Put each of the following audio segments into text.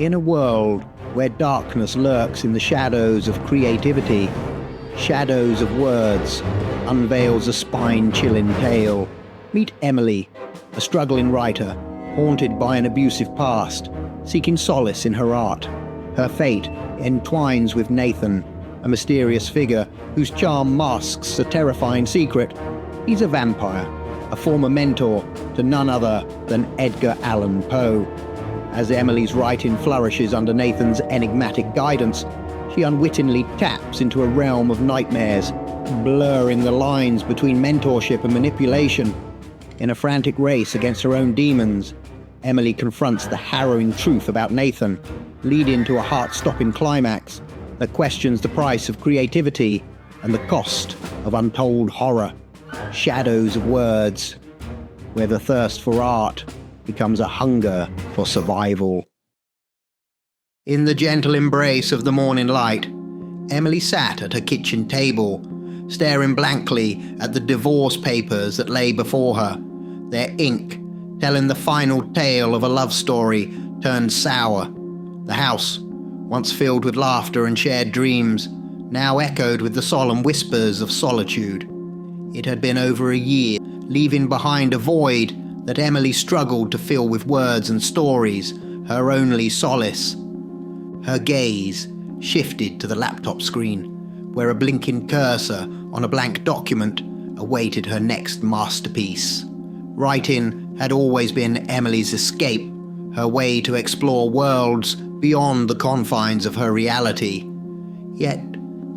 In a world where darkness lurks in the shadows of creativity, shadows of words, unveils a spine-chilling tale. Meet Emily, a struggling writer, haunted by an abusive past, seeking solace in her art. Her fate entwines with Nathan, a mysterious figure whose charm masks a terrifying secret. He's a vampire, a former mentor to none other than Edgar Allan Poe. As Emily's writing flourishes under Nathan's enigmatic guidance, she unwittingly taps into a realm of nightmares, blurring the lines between mentorship and manipulation. In a frantic race against her own demons, Emily confronts the harrowing truth about Nathan, leading to a heart-stopping climax that questions the price of creativity and the cost of untold horror. Shadows of words, where the thirst for art becomes a hunger for survival. In the gentle embrace of the morning light, Emily sat at her kitchen table, staring blankly at the divorce papers that lay before her, their ink telling the final tale of a love story turned sour. The house, once filled with laughter and shared dreams, now echoed with the solemn whispers of solitude. It had been over a year, leaving behind a void that Emily struggled to fill with words and stories, her only solace. Her gaze shifted to the laptop screen, where a blinking cursor on a blank document awaited her next masterpiece. Writing had always been Emily's escape, her way to explore worlds beyond the confines of her reality. Yet,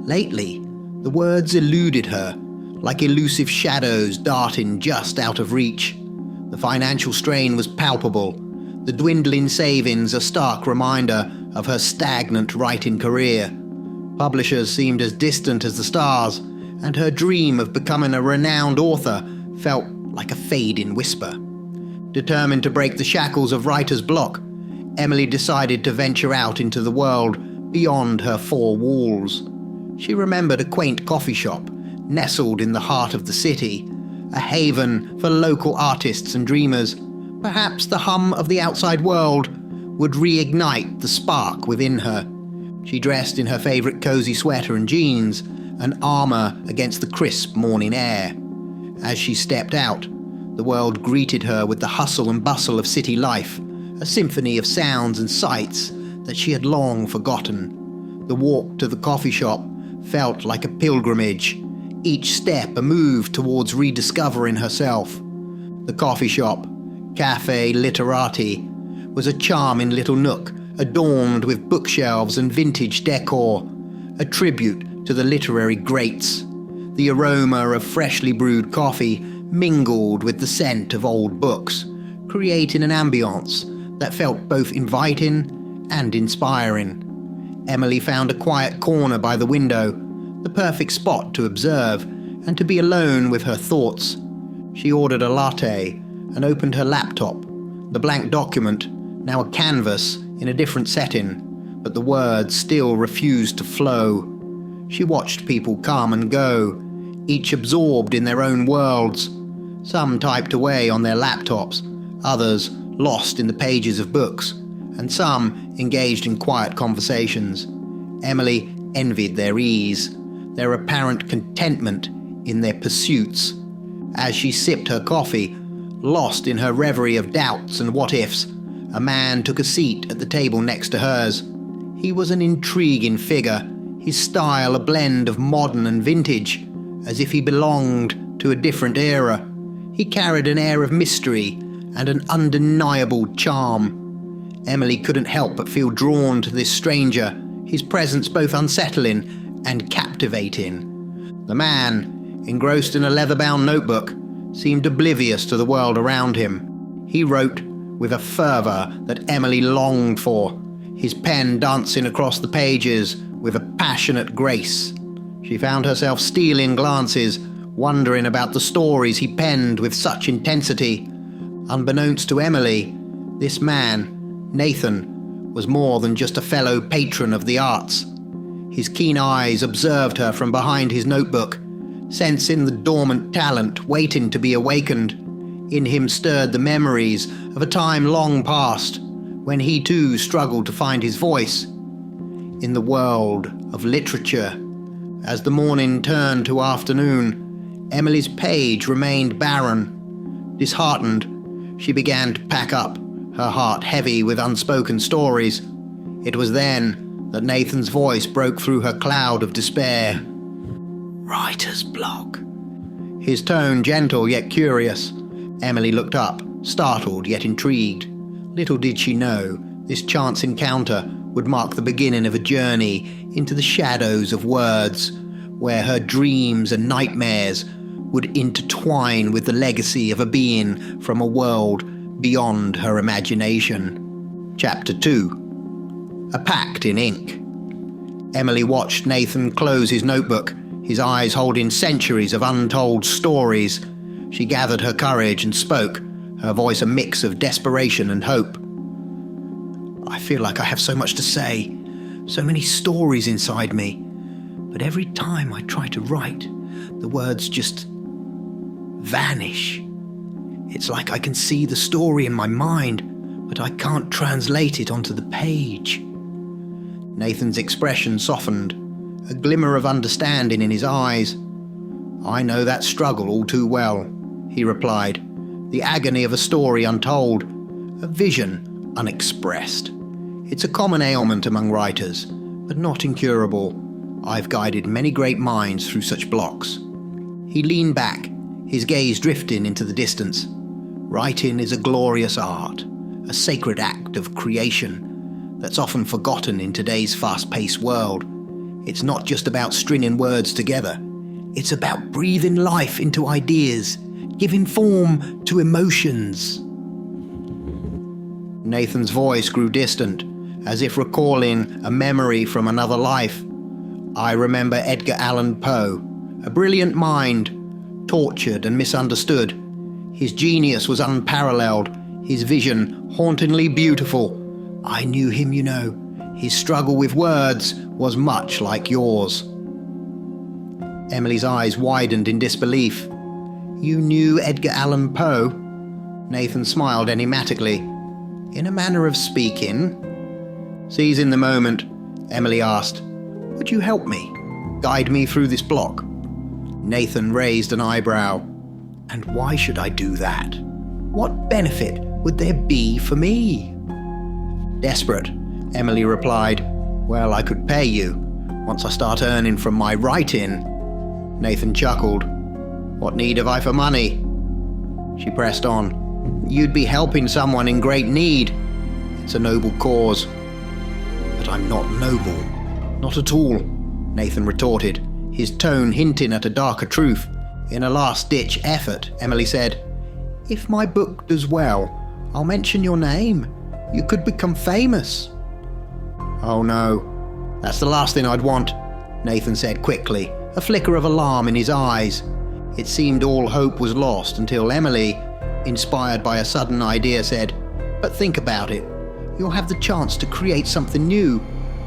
lately, the words eluded her, like elusive shadows darting just out of reach. The financial strain was palpable, the dwindling savings a stark reminder of her stagnant writing career. Publishers seemed as distant as the stars, and her dream of becoming a renowned author felt like a fading whisper. Determined to break the shackles of writer's block, Emily decided to venture out into the world beyond her four walls. She remembered a quaint coffee shop nestled in the heart of the city, a haven for local artists and dreamers. Perhaps the hum of the outside world would reignite the spark within her. She dressed in her favorite cozy sweater and jeans, an armor against the crisp morning air. As she stepped out, the world greeted her with the hustle and bustle of city life, a symphony of sounds and sights that she had long forgotten. The walk to the coffee shop felt like a pilgrimage, each step a move towards rediscovering herself. The coffee shop, Cafe Literati, was a charming little nook adorned with bookshelves and vintage decor, a tribute to the literary greats. The aroma of freshly brewed coffee mingled with the scent of old books, creating an ambience that felt both inviting and inspiring. Emily found a quiet corner by the window, the perfect spot to observe and to be alone with her thoughts. She ordered a latte and opened her laptop, the blank document, now a canvas in a different setting, but the words still refused to flow. She watched people come and go, each absorbed in their own worlds. Some typed away on their laptops, others lost in the pages of books, and some engaged in quiet conversations. Emily envied their ease, their apparent contentment in their pursuits. As she sipped her coffee, lost in her reverie of doubts and what-ifs, a man took a seat at the table next to hers. He was an intriguing figure, his style a blend of modern and vintage, as if he belonged to a different era. He carried an air of mystery and an undeniable charm. Emily couldn't help but feel drawn to this stranger, his presence both unsettling and captivating. The man, engrossed in a leather-bound notebook, seemed oblivious to the world around him. He wrote with a fervour that Emily longed for, his pen dancing across the pages with a passionate grace. She found herself stealing glances, wondering about the stories he penned with such intensity. Unbeknownst to Emily, this man, Nathan, was more than just a fellow patron of the arts. His keen eyes observed her from behind his notebook, sensing the dormant talent waiting to be awakened. In him stirred the memories of a time long past, when he too struggled to find his voice. In the world of literature, as the morning turned to afternoon, Emily's page remained barren. Disheartened, she began to pack up, her heart heavy with unspoken stories. It was then that Nathan's voice broke through her cloud of despair. "Writer's block." His tone gentle yet curious. Emily looked up, startled yet intrigued. Little did she know, this chance encounter would mark the beginning of a journey into the shadows of words, where her dreams and nightmares would intertwine with the legacy of a being from a world beyond her imagination. Chapter 2. A Pact in Ink. Emily watched Nathan close his notebook, his eyes holding centuries of untold stories. She gathered her courage and spoke, her voice a mix of desperation and hope. "I feel like I have so much to say, so many stories inside me, but every time I try to write, the words just vanish. It's like I can see the story in my mind, but I can't translate it onto the page." Nathan's expression softened, a glimmer of understanding in his eyes. "I know that struggle all too well," he replied. "The agony of a story untold, a vision unexpressed. It's a common ailment among writers, but not incurable. I've guided many great minds through such blocks." He leaned back, his gaze drifting into the distance. Writing is a glorious art, a sacred act of creation that's often forgotten in today's fast-paced world. It's not just about stringing words together. It's about breathing life into ideas, giving form to emotions. Nathan's voice grew distant, as if recalling a memory from another life. "I remember Edgar Allan Poe, a brilliant mind, tortured and misunderstood. His genius was unparalleled, his vision hauntingly beautiful. I knew him, you know. His struggle with words was much like yours." Emily's eyes widened in disbelief. "You knew Edgar Allan Poe?" Nathan smiled enigmatically. "In a manner of speaking." Seizing the moment, Emily asked, "Would you help me? Guide me through this block?" Nathan raised an eyebrow. "And why should I do that? What benefit would there be for me?" Desperate, Emily replied, "Well, I could pay you, once I start earning from my writing." Nathan chuckled. "What need have I for money?" She pressed on. "You'd be helping someone in great need. It's a noble cause." "But I'm not noble. Not at all," Nathan retorted, his tone hinting at a darker truth. In a last-ditch effort, Emily said, "If my book does well, I'll mention your name. You could become famous." "Oh no, that's the last thing I'd want," Nathan said quickly, a flicker of alarm in his eyes. It seemed all hope was lost until Emily, inspired by a sudden idea, said, "But think about it. You'll have the chance to create something new,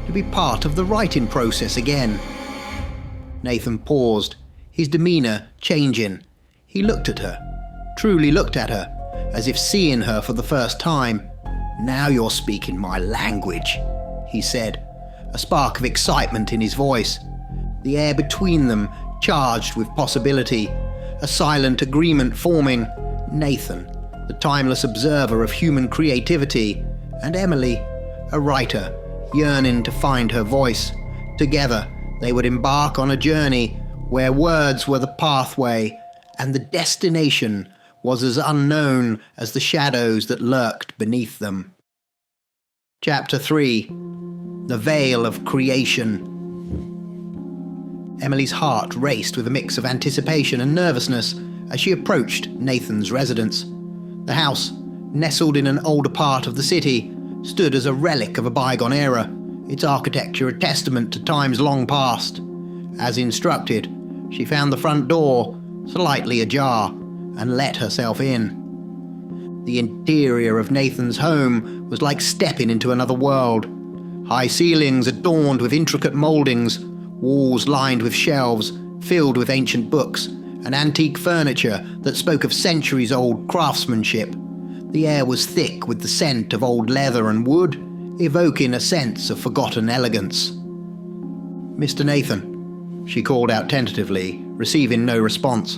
to be part of the writing process again." Nathan paused, his demeanor changing. He looked at her, truly looked at her, as if seeing her for the first time. "Now you're speaking my language," he said, a spark of excitement in his voice. The air between them charged with possibility, a silent agreement forming. Nathan, the timeless observer of human creativity, and Emily, a writer, yearning to find her voice. Together, they would embark on a journey where words were the pathway and the destination was as unknown as the shadows that lurked beneath them. Chapter 3. The Veil of Creation. Emily's heart raced with a mix of anticipation and nervousness as she approached Nathan's residence. The house, nestled in an older part of the city, stood as a relic of a bygone era, its architecture a testament to times long past. As instructed, she found the front door slightly ajar and let herself in. The interior of Nathan's home was like stepping into another world. High ceilings adorned with intricate moldings, walls lined with shelves filled with ancient books, and antique furniture that spoke of centuries-old craftsmanship. The air was thick with the scent of old leather and wood, evoking a sense of forgotten elegance. "Mr. Nathan," she called out tentatively, receiving no response.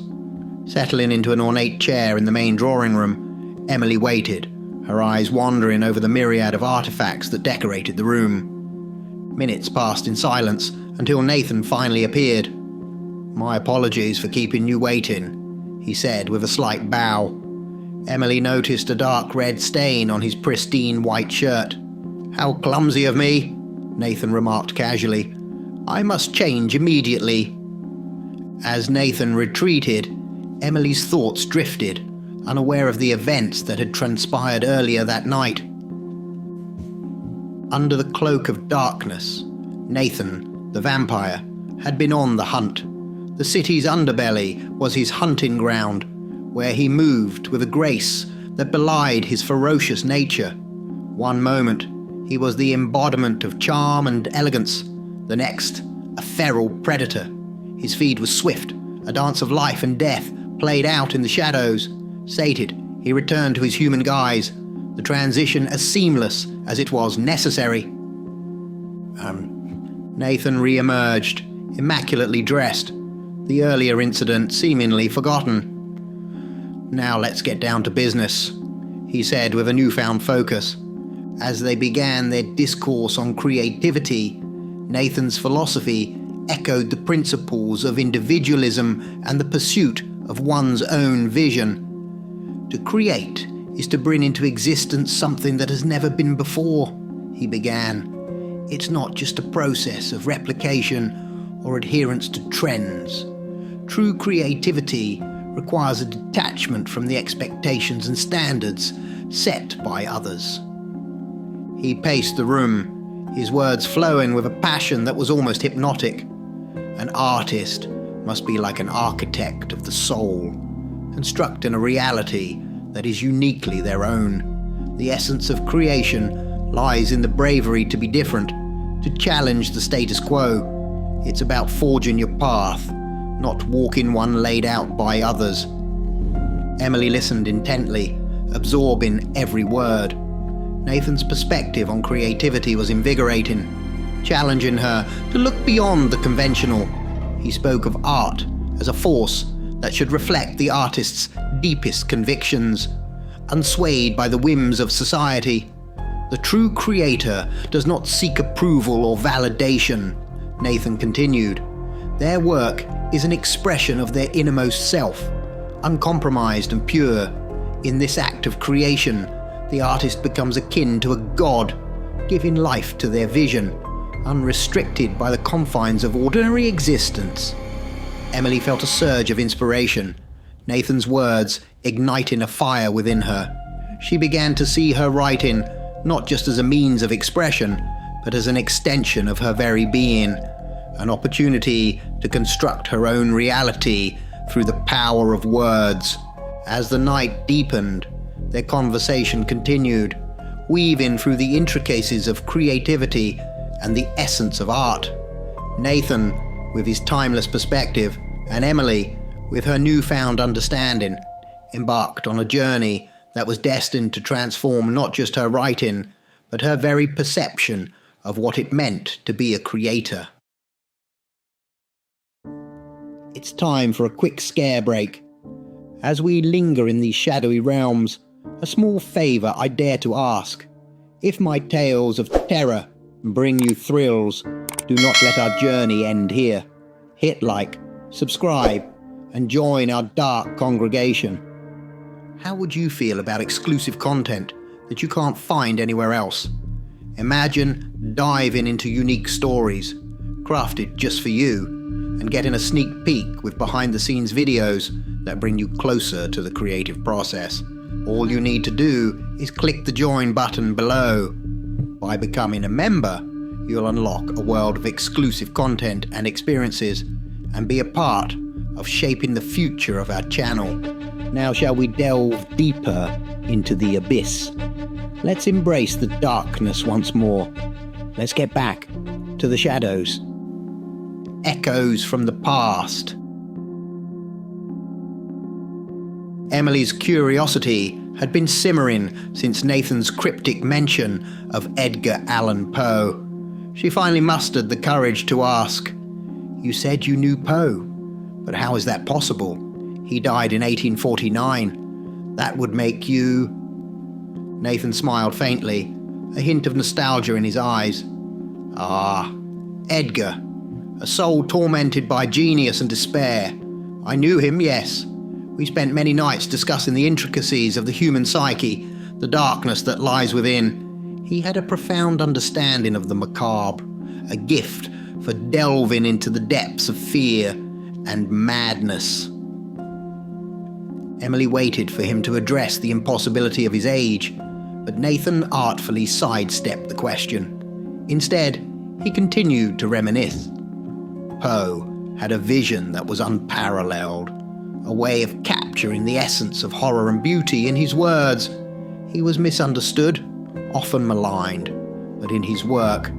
Settling into an ornate chair in the main drawing room, Emily waited, her eyes wandering over the myriad of artifacts that decorated the room. Minutes passed in silence until Nathan finally appeared. "My apologies for keeping you waiting," he said with a slight bow. Emily noticed a dark red stain on his pristine white shirt. "How clumsy of me," Nathan remarked casually. "I must change immediately." As Nathan retreated, Emily's thoughts drifted, unaware of the events that had transpired earlier that night. Under the cloak of darkness, Nathan, the vampire, had been on the hunt. The city's underbelly was his hunting ground, where he moved with a grace that belied his ferocious nature. One moment, he was the embodiment of charm and elegance. The next, a feral predator. His feed was swift, a dance of life and death played out in the shadows. Sated, he returned to his human guise, the transition as seamless as it was necessary. Nathan re-emerged, immaculately dressed, the earlier incident seemingly forgotten. "Now let's get down to business," he said with a newfound focus. As they began their discourse on creativity, Nathan's philosophy echoed the principles of individualism and the pursuit of one's own vision. "To create is to bring into existence something that has never been before," he began. "It's not just a process of replication or adherence to trends. True creativity requires a detachment from the expectations and standards set by others." He paced the room, his words flowing with a passion that was almost hypnotic. "An artist must be like an architect of the soul, constructing a reality that is uniquely their own. The essence of creation lies in the bravery to be different, to challenge the status quo. It's about forging your path, not walking one laid out by others." Emily listened intently, absorbing every word. Nathan's perspective on creativity was invigorating, challenging her to look beyond the conventional. He spoke of art as a force that should reflect the artist's deepest convictions, unswayed by the whims of society. "The true creator does not seek approval or validation," Nathan continued. "Their work is an expression of their innermost self, uncompromised and pure. In this act of creation, the artist becomes akin to a god, giving life to their vision, unrestricted by the confines of ordinary existence." Emily felt a surge of inspiration, Nathan's words igniting a fire within her. She began to see her writing not just as a means of expression, but as an extension of her very being, an opportunity to construct her own reality through the power of words. As the night deepened, their conversation continued, weaving through the intricacies of creativity and the essence of art. Nathan, with his timeless perspective, and Emily, with her newfound understanding, embarked on a journey that was destined to transform not just her writing, but her very perception of what it meant to be a creator. It's time for a quick scare break. As we linger in these shadowy realms, a small favour I dare to ask. If my tales of terror bring you thrills, do not let our journey end here. Hit like, subscribe, and join our dark congregation. How would you feel about exclusive content that you can't find anywhere else? Imagine diving into unique stories, crafted just for you, and getting a sneak peek with behind-the-scenes videos that bring you closer to the creative process. All you need to do is click the join button below. By becoming a member, you'll unlock a world of exclusive content and experiences and be a part of shaping the future of our channel. Now shall we delve deeper into the abyss? Let's embrace the darkness once more. Let's get back to the shadows. Echoes from the past. Emily's curiosity had been simmering since Nathan's cryptic mention of Edgar Allan Poe. She finally mustered the courage to ask, "You said you knew Poe, but how is that possible? He died in 1849. That would make you..." Nathan smiled faintly, a hint of nostalgia in his eyes. "Ah, Edgar, a soul tormented by genius and despair. I knew him, yes. We spent many nights discussing the intricacies of the human psyche, the darkness that lies within. He had a profound understanding of the macabre, a gift for delving into the depths of fear and madness." Emily waited for him to address the impossibility of his age, but Nathan artfully sidestepped the question. Instead, he continued to reminisce. Poe had a vision that was unparalleled, a way of capturing the essence of horror and beauty in his words. He was misunderstood, often maligned, but in his work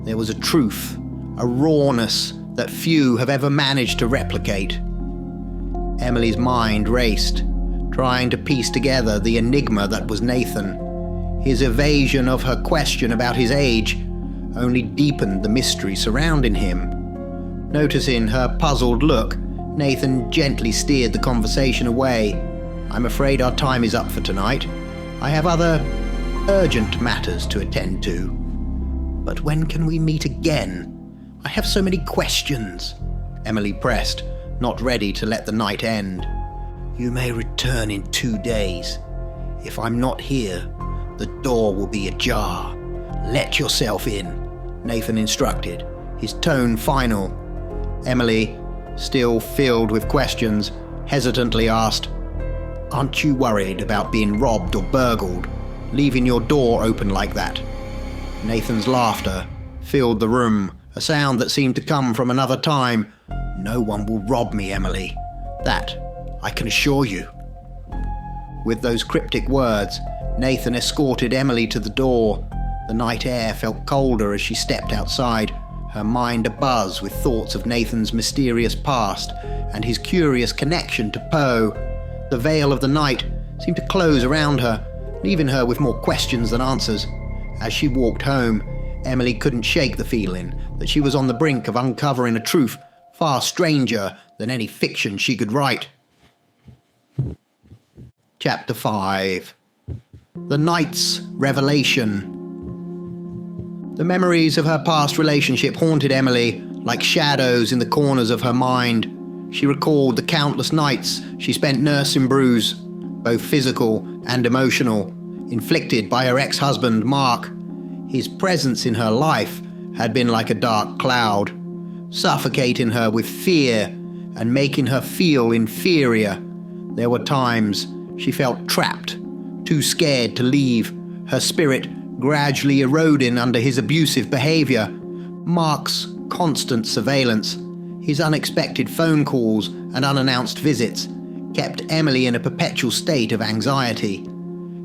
there was a truth, a rawness that few have ever managed to replicate. Emily's mind raced, trying to piece together the enigma that was Nathan. His evasion of her question about his age only deepened the mystery surrounding him. Noticing her puzzled look, Nathan gently steered the conversation away. "I'm afraid our time is up for tonight. I have other urgent matters to attend to. But when can we meet again? I have so many questions." Emily pressed, not ready to let the night end. "You may return in 2 days. If I'm not here, the door will be ajar. Let yourself in," Nathan instructed, his tone final. Emily, still filled with questions, hesitantly asked, "Aren't you worried about being robbed or burgled, leaving your door open like that?" Nathan's laughter filled the room, a sound that seemed to come from another time. "No one will rob me, Emily. That I can assure you." With those cryptic words, Nathan escorted Emily to the door. The night air felt colder as she stepped outside, her mind abuzz with thoughts of Nathan's mysterious past and his curious connection to Poe. The veil of the night seemed to close around her, leaving her with more questions than answers. As she walked home, Emily couldn't shake the feeling that she was on the brink of uncovering a truth far stranger than any fiction she could write. Chapter 5. The Night's Revelation. The memories of her past relationship haunted Emily like shadows in the corners of her mind. She recalled the countless nights she spent nursing bruise, both physical and emotional, inflicted by her ex-husband, Mark. His presence in her life had been like a dark cloud, suffocating her with fear and making her feel inferior. There were times she felt trapped, too scared to leave, her spirit gradually eroding under his abusive behavior. Mark's constant surveillance, his unexpected phone calls and unannounced visits kept Emily in a perpetual state of anxiety.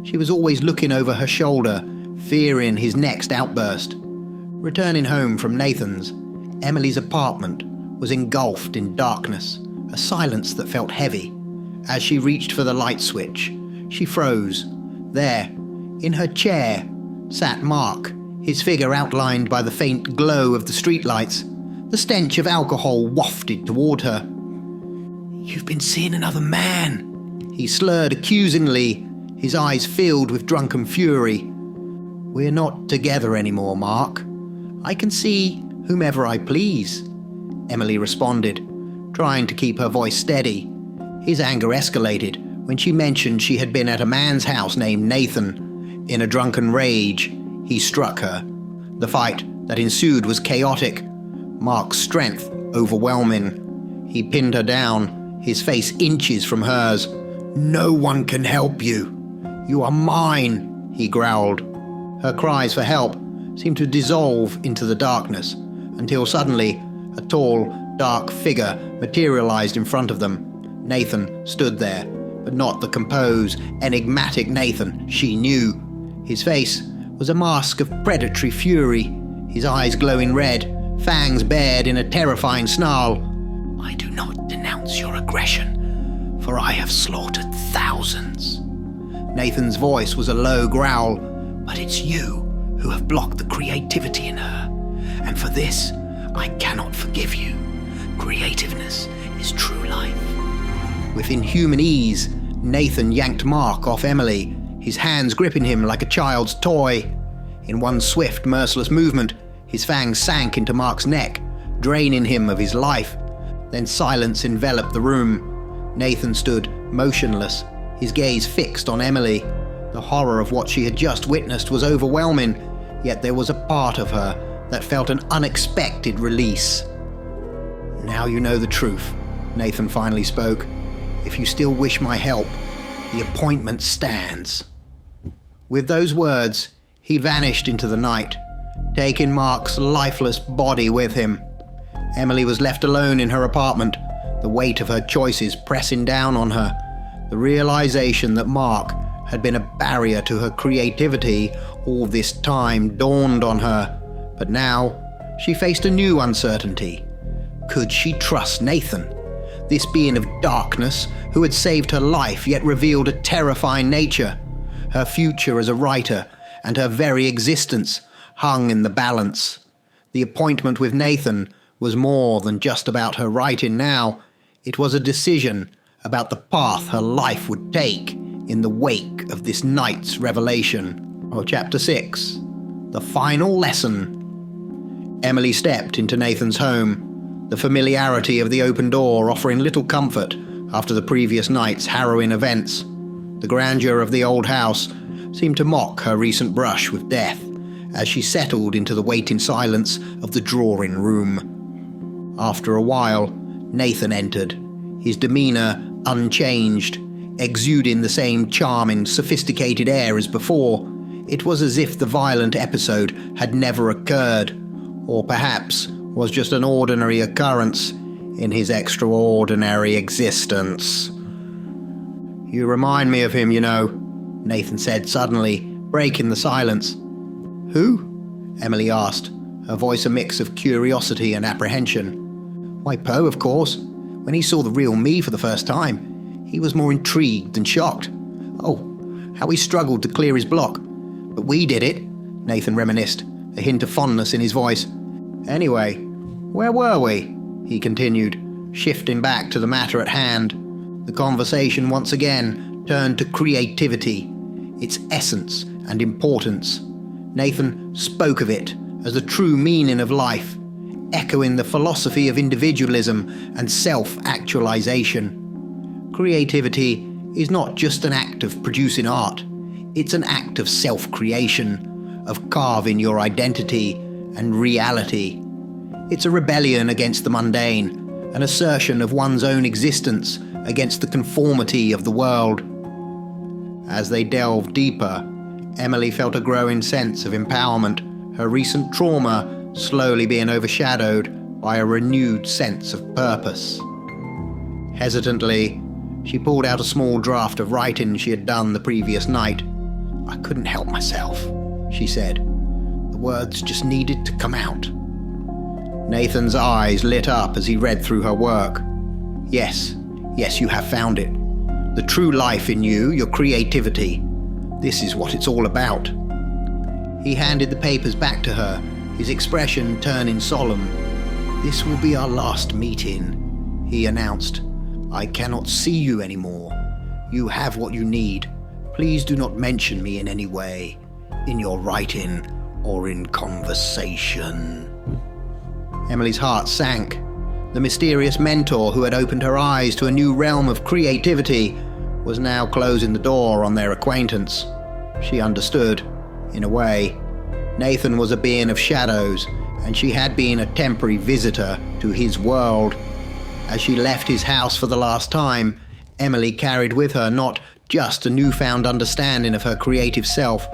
She was always looking over her shoulder, fearing his next outburst. Returning home from Nathan's, Emily's apartment was engulfed in darkness, a silence that felt heavy. As she reached for the light switch, she froze. There, in her chair, sat Mark, his figure outlined by the faint glow of the streetlights. The stench of alcohol wafted toward her. "You've been seeing another man," he slurred accusingly, his eyes filled with drunken fury. "We're not together anymore, Mark. I can see whomever I please," Emily responded, trying to keep her voice steady. His anger escalated when she mentioned she had been at a man's house named Nathan. In a drunken rage, he struck her. The fight that ensued was chaotic, Mark's strength overwhelming. He pinned her down, his face inches from hers. "No one can help you. You are mine," he growled. Her cries for help seemed to dissolve into the darkness, until suddenly a tall, dark figure materialized in front of them. Nathan stood there, but not the composed, enigmatic Nathan she knew. His face was a mask of predatory fury, his eyes glowing red, fangs bared in a terrifying snarl. "I do not denounce your aggression, for I have slaughtered thousands." Nathan's voice was a low growl. "But it's you who have blocked the creativity in her. And for this, I cannot forgive you. Creativeness is true life." With inhuman ease, Nathan yanked Mark off Emily, his hands gripping him like a child's toy. In one swift, merciless movement, his fangs sank into Mark's neck, draining him of his life. Then silence enveloped the room. Nathan stood motionless, his gaze fixed on Emily. The horror of what she had just witnessed was overwhelming, yet there was a part of her that felt an unexpected release. "Now you know the truth," Nathan finally spoke. "If you still wish my help, the appointment stands." With those words, he vanished into the night, taking Mark's lifeless body with him. Emily was left alone in her apartment, the weight of her choices pressing down on her. The realization that Mark had been a barrier to her creativity all this time dawned on her, but now she faced a new uncertainty. Could she trust Nathan, this being of darkness who had saved her life yet revealed a terrifying nature? Her future as a writer and her very existence hung in the balance. The appointment with Nathan was more than just about her writing now. It was a decision about the path her life would take in the wake of this night's revelation. Chapter 6. The Final Lesson. Emily stepped into Nathan's home, the familiarity of the open door offering little comfort after the previous night's harrowing events. The grandeur of the old house seemed to mock her recent brush with death as she settled into the waiting silence of the drawing room. After a while, Nathan entered, his demeanor unchanged, exuding the same charming, sophisticated air as before. It was as if the violent episode had never occurred, or perhaps was just an ordinary occurrence in his extraordinary existence. "You remind me of him, you know," Nathan said suddenly, breaking the silence. "Who?" Emily asked, her voice a mix of curiosity and apprehension. "Why, Poe, of course. When he saw the real me for the first time, he was more intrigued than shocked. Oh, how he struggled to clear his block. But we did it," Nathan reminisced, a hint of fondness in his voice. "Anyway, where were we?" he continued, shifting back to the matter at hand. The conversation once again turned to creativity, its essence and importance. Nathan spoke of it as the true meaning of life, echoing the philosophy of individualism and self-actualization. Creativity is not just an act of producing art, it's an act of self-creation, of carving your identity and reality. It's a rebellion against the mundane, an assertion of one's own existence against the conformity of the world. As they delved deeper, Emily felt a growing sense of empowerment, her recent trauma slowly being overshadowed by a renewed sense of purpose. Hesitantly, she pulled out a small draft of writing she had done the previous night. "I couldn't help myself," she said. "The words just needed to come out." Nathan's eyes lit up as he read through her work. Yes, you have found it. The true life in you, your creativity. This is what it's all about." He handed the papers back to her, his expression turning solemn. "This will be our last meeting," he announced. "I cannot see you anymore. You have what you need. Please do not mention me in any way, in your writing or in conversation." Emily's heart sank. The mysterious mentor who had opened her eyes to a new realm of creativity was now closing the door on their acquaintance. She understood, in a way. Nathan was a being of shadows, and she had been a temporary visitor to his world. As she left his house for the last time, Emily carried with her not just a newfound understanding of her creative self,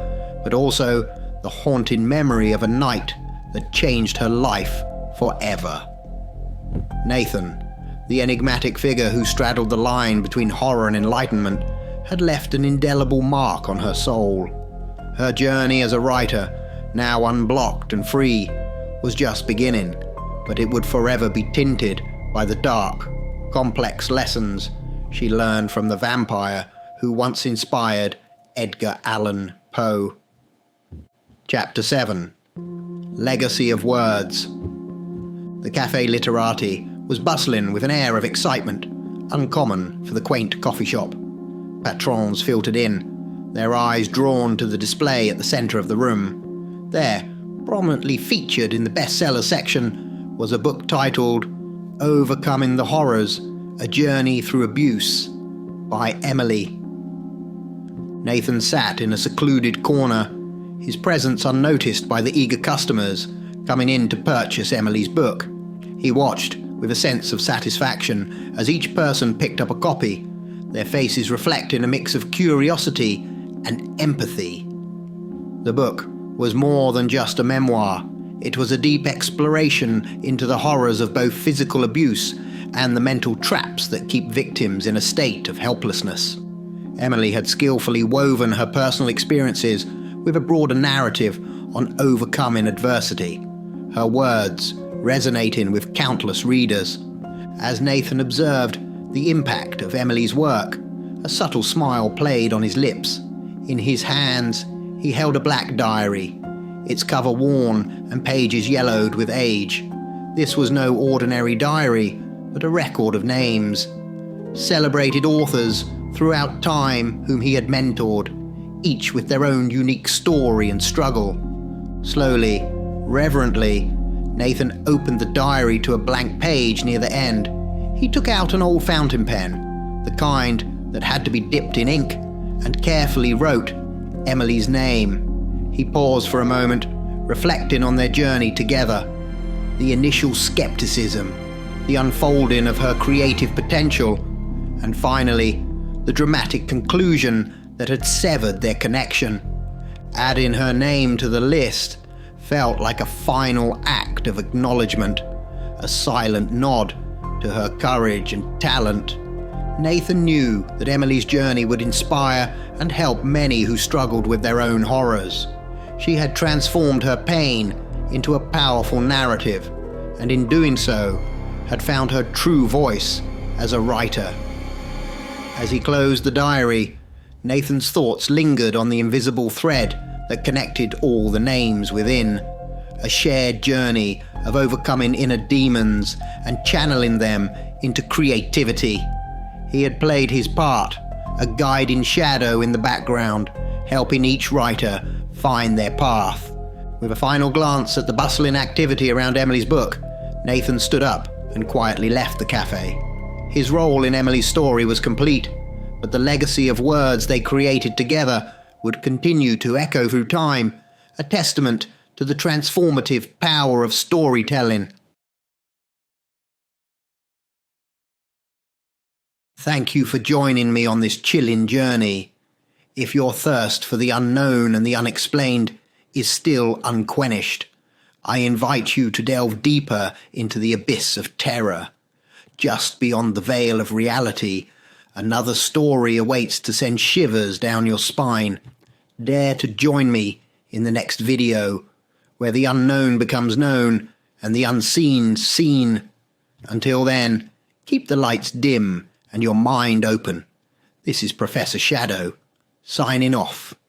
but also the haunting memory of a night that changed her life forever. Nathan, the enigmatic figure who straddled the line between horror and enlightenment, had left an indelible mark on her soul. Her journey as a writer, now unblocked and free, was just beginning, but it would forever be tinted by the dark, complex lessons she learned from the vampire who once inspired Edgar Allan Poe. Chapter 7. Legacy of Words. The Café Literati was bustling with an air of excitement, uncommon for the quaint coffee shop. Patrons filtered in, their eyes drawn to the display at the centre of the room. There, prominently featured in the bestseller section, was a book titled Overcoming the Horrors, A Journey Through Abuse by Emily. Nathan sat in a secluded corner, his presence unnoticed by the eager customers coming in to purchase Emily's book. He watched with a sense of satisfaction as each person picked up a copy, their faces reflecting a mix of curiosity and empathy. The book was more than just a memoir. It was a deep exploration into the horrors of both physical abuse and the mental traps that keep victims in a state of helplessness. Emily had skillfully woven her personal experiences with a broader narrative on overcoming adversity, her words resonating with countless readers. As Nathan observed the impact of Emily's work, a subtle smile played on his lips. In his hands, he held a black diary, its cover worn and pages yellowed with age. This was no ordinary diary, but a record of names, celebrated authors throughout time whom he had mentored, each with their own unique story and struggle. Slowly, reverently, Nathan opened the diary to a blank page near the end. He took out an old fountain pen, the kind that had to be dipped in ink, and carefully wrote Emily's name. He paused for a moment, reflecting on their journey together, the initial skepticism, the unfolding of her creative potential, and finally, the dramatic conclusion that had severed their connection. Adding her name to the list felt like a final act of acknowledgement, a silent nod to her courage and talent. Nathan knew that Emily's journey would inspire and help many who struggled with their own horrors. She had transformed her pain into a powerful narrative, and in doing so, had found her true voice as a writer. As he closed the diary, Nathan's thoughts lingered on the invisible thread that connected all the names within, a shared journey of overcoming inner demons and channeling them into creativity. He had played his part, a guiding shadow in the background, helping each writer find their path. With a final glance at the bustling activity around Emily's book, Nathan stood up and quietly left the cafe. His role in Emily's story was complete, but the legacy of words they created together would continue to echo through time, a testament to the transformative power of storytelling. Thank you for joining me on this chilling journey. If your thirst for the unknown and the unexplained is still unquenched, I invite you to delve deeper into the abyss of terror. Just beyond the veil of reality, another story awaits to send shivers down your spine. Dare to join me in the next video, where the unknown becomes known and the unseen seen. Until then, keep the lights dim and your mind open. This is Professor Shadow, signing off.